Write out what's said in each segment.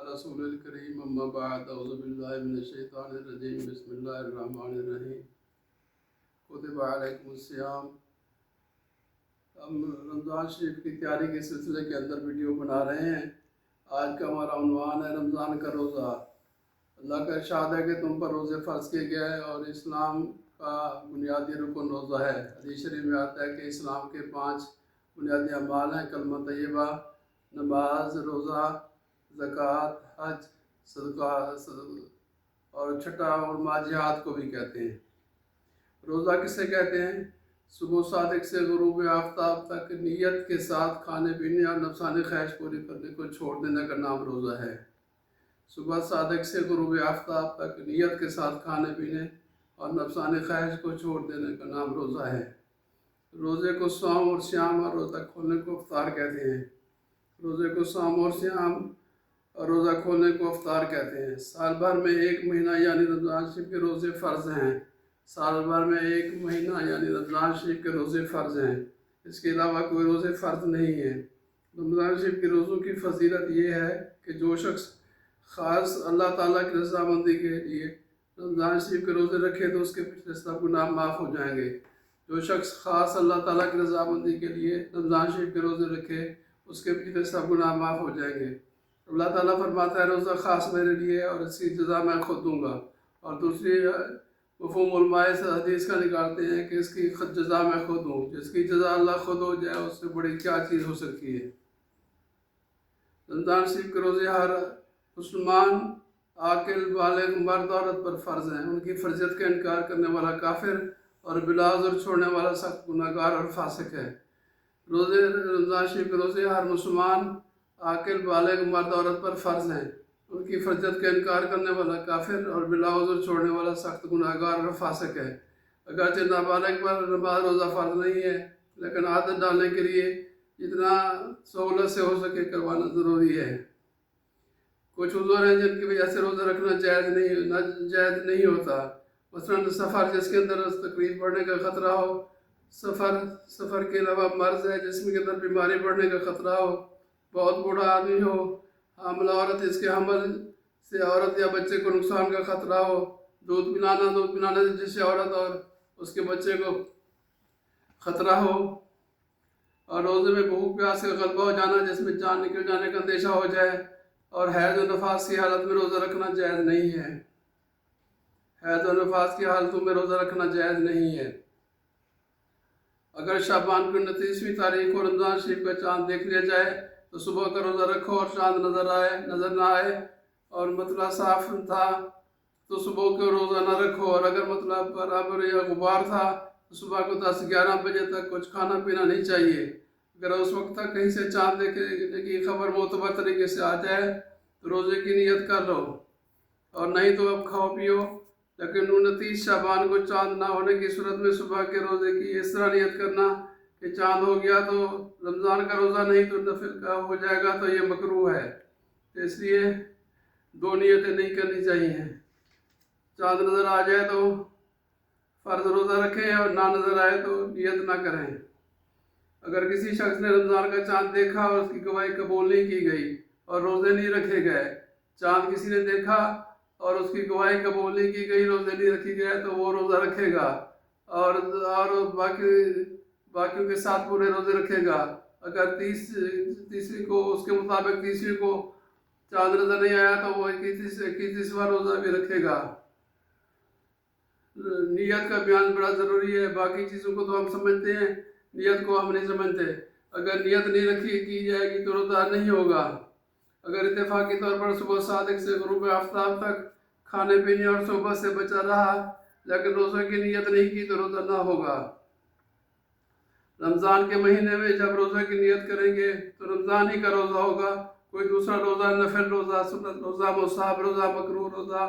रसूल करीम अम्मा बाद औज़ु बिल्लाहि मिनश शैतानिर रजीम बिस्मिल्लाहिर रहमानिर रहीम कुतिबा अलैकुमुस्सियाम। हम रमज़ान शरीफ की तैयारी के सिलसिले के अंदर वीडियो बना रहे हैं। आज का हमारा उन्वान है रमज़ान का रोज़ा। अल्लाह का इरशाद है कि तुम पर रोज़े फ़र्ज़ किए गए हैं और इस्लाम का बुनियादी रुकन रोज़ा है। हदीस शरीफ में आता है कि इस्लाम के 5 बुनियादी अमाल हैं, कलमा तय्यबा, नमाज, रोज़ा, ज़कात, हज, सदका और छठा और जिहाद को भी कहते हैं। रोज़ा किसे कहते हैं? सुबह सादिक से गुरूब आफ्ताब तक नीयत के साथ खाने पीने और नफसानी ख्वाहिश पूरी करने को छोड़ देने का नाम रोज़ा है। सुबह सादिक से गुरूब आफ्ताब तक नीयत के साथ खाने पीने और नफसानी ख्वाहिश को छोड़ देने का नाम रोज़ा है। रोज़े को सौम और श्याम और रोज़ा खोलने को इफ्तार कहते हैं। रोज़े को सौम और श्याम और रोज़ा खोलने को इफ्तार कहते हैं। साल भर में एक महीना यानी रमज़ान शरीफ के रोज़े फ़र्ज़ हैं। साल भर में एक महीना यानी रमज़ान शरीफ के रोज़े फ़र्ज़ हैं। इसके अलावा कोई रोज़े फ़र्ज़ नहीं है। रमज़ान शरीफ के रोज़ों की फजीलत ये है कि जो शख्स ख़ास अल्लाह ताला की रज़ामंदी के लिए रमज़ान शरीफ के रोज़े रखे तो उसके पिछले सब गुनाह माफ़ हो जाएंगे। जो शख्स ख़ास अल्लाह ताला की रज़ामंदी के लिए रमज़ान शरीफ के रोज़े रखे उसके पिछले सब गुनाह माफ़ हो जाएंगे। अल्लाह ताला फरमाता है रोज़ा ख़ास मेरे लिए और इसकी जज़ा मैं खुद दूँगा। और दूसरी मफ़हूमुल माए से हदीस का निकालते हैं कि इसकी जज़ा मैं खुद हूँ। जिसकी जज़ा अल्लाह खुद हो जाए उससे बड़ी क्या चीज़ हो सकती है। रमज़ान शरीफ के रोज़े हर मुसलमान आकिल बालिग मर्द औरत पर फ़र्ज़ हैं। उनकी फ़र्ज़ियत का इनकार करने वाला काफिर और बिलाज़ुर छोड़ने वाला सख्त गुनाहगार और फासिक है। रोज़े रमज़ान शरीफ के रोज़े हर मुसलमान आकिल बालिग मर्द औरत पर फ़र्ज़ हैं। उनकी फ़र्ज़ियत का इनकार करने वाला काफिर और बिलाउज़ुर छोड़ने वाला सख्त गुनाहगार और फासिक है। अगरचे नाबालिग पर रोज़ा फ़र्ज़ नहीं है, लेकिन आदत डालने के लिए जितना सहूलत से हो सके करवाना ज़रूरी है। कुछ उज़्र हैं जिनकी वजह से रोज़ा रखना जायज़ नहीं होता। मसलन सफ़र जिसके अंदर तकलीफ़ बढ़ने का ख़तरा हो, सफ़र के अलावा मर्ज़ है जिसमें के अंदर बीमारी बढ़ने का ख़तरा हो, बहुत बूढ़ा आदमी हो, हामिला औरत इसके हमल से औरत या बच्चे को नुकसान का ख़तरा हो, दूध पिलाने से जिससे औरत और उसके बच्चे को ख़तरा हो, और रोज़े में भूख प्यास का गलबा हो जाना जिसमें जान निकल जाने का अंदेशा हो जाए, और हैज़ और नफास की हालत में रोज़ा रखना जायज़ नहीं है। हैज़ और नफास की हालतों में रोज़ा रखना जायज़ नहीं है। अगर शाबान की 29वीं तारीख को रमज़ान शरीफ का चाँद देख लिया जाए तो सुबह का रोज़ा रखो और चाँद नज़र ना आए और मतला साफ था तो सुबह को रोज़ा ना रखो, और अगर मतलब बराबर या गुबार था तो सुबह को 10-11 बजे तक कुछ खाना पीना नहीं चाहिए। अगर उस वक्त तक कहीं से चाँद देखने की खबर मोतबर तरीके से आ जाए तो रोज़े की नीयत कर लो, और नहीं तो अब खाओ पियो। लेकिन 29 शाबान को चाँद ना होने की सूरत में सुबह के रोज़े की इस तरह नियत करना कि चाँद हो गया तो रमज़ान का रोज़ा नहीं तो नफिल का हो जाएगा, तो ये मकरूह है। तो इसलिए 2 नियतें नहीं करनी चाहिए। चाँद नज़र आ जाए तो फ़र्ज़ रोज़ा रखें और ना नज़र आए तो नियत ना करें। अगर किसी शख्स ने रमज़ान का चाँद देखा और उसकी गवाही कबूल नहीं की गई और रोज़े नहीं रखे गए, चाँद किसी ने देखा और उसकी गवाही कबूल नहीं की गई, रोज़े नहीं रखे गए, तो वो रोज़ा रखेगा और बाकियों के साथ पूरे रोज़े रखेगा। अगर तीसरी को उसके मुताबिक तीसरी को चाँद नज़र नहीं आया तो वो 21वां रोज़ा भी रखेगा। नियत का बयान बड़ा ज़रूरी है। बाकी चीज़ों को तो हम समझते हैं, नियत को हम नहीं समझते। अगर नियत नहीं रखी की जाएगी तो रोज़ा नहीं होगा। अगर इत्तेफाकी तौर पर सुबह सादिक से गुरूब आफ्ताब तक खाने पीने और सोबत से बचा रहा लेकिन रोज़े की नियत नहीं की तो रोज़ा ना होगा। रमज़ान के महीने में जब रोज़े की नियत करेंगे तो रमज़ान ही का रोज़ा होगा। कोई दूसरा रोज़ा, नफिल रोज़ा, सुन्नत रोज़ा, मुस्ताहब रोज़ा, मकरूह रोज़ा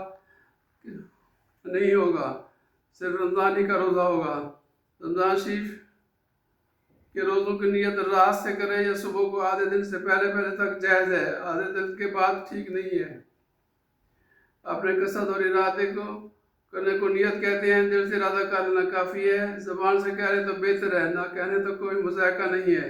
नहीं होगा, सिर्फ रमज़ान ही का रोज़ा होगा। रमज़ान शरीफ के रोज़ों की नियत रात से करें या सुबह को आधे दिन से पहले तक जायज़ है, आधे दिन के बाद ठीक नहीं है। अपने कसद और इरादे को करने को नियत कहते हैं। दिल से इरादा कर लेना काफ़ी है, ज़बान से कह रहे तो बेहतर है, ना कहने तो कोई मुज़ायका नहीं है।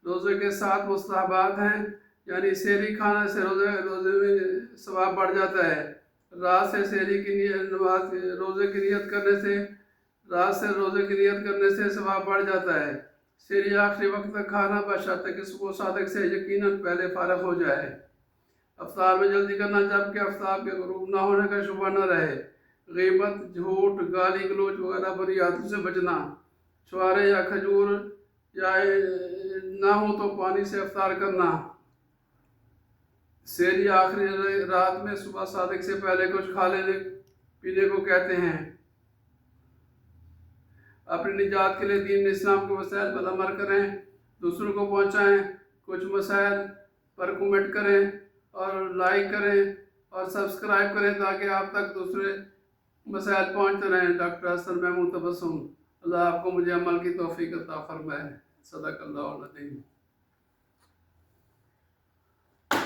रोज़े के 7 मुस्तहबात हैं, यानी सहरी खाना से रोज़े में ثواب بڑھ جاتا ہے۔ رات سے سحری کی نماز روزے کی نیت کرنے سے ثواب بڑھ جاتا ہے۔ سحری آخری وقت تک کھانا بشرط کہ صبح صادق سے یقیناً پہلے فارغ ہو جائے۔ افطار میں جلدی کرنا جبکہ آفتاب کے غروب نہ ہونے کا شبہ نہ رہے۔ غیبت، جھوٹ، گالی گلوچ وغیرہ بری عادتوں سے بچنا۔ چھوارے یا کھجور یا نہ ہو تو پانی سے افطار کرنا۔ سحری آخری رات میں صبح صادق سے پہلے کچھ کھا لینے پینے کو کہتے ہیں۔ اپنی نجات کے لیے دین اسلام کے وسائل پر عمل کریں، دوسروں کو پہنچائیں، کچھ مسائل پر کمنٹ کریں اور لائک کریں اور سبسکرائب کریں تاکہ آپ تک دوسرے مسائل پہنچتے رہیں۔ ڈاکٹر حسن محمود تبسم۔ اللہ آپ کو مجھے عمل کی توفیق عطا فرمائے۔ صدق اللہ العظیم۔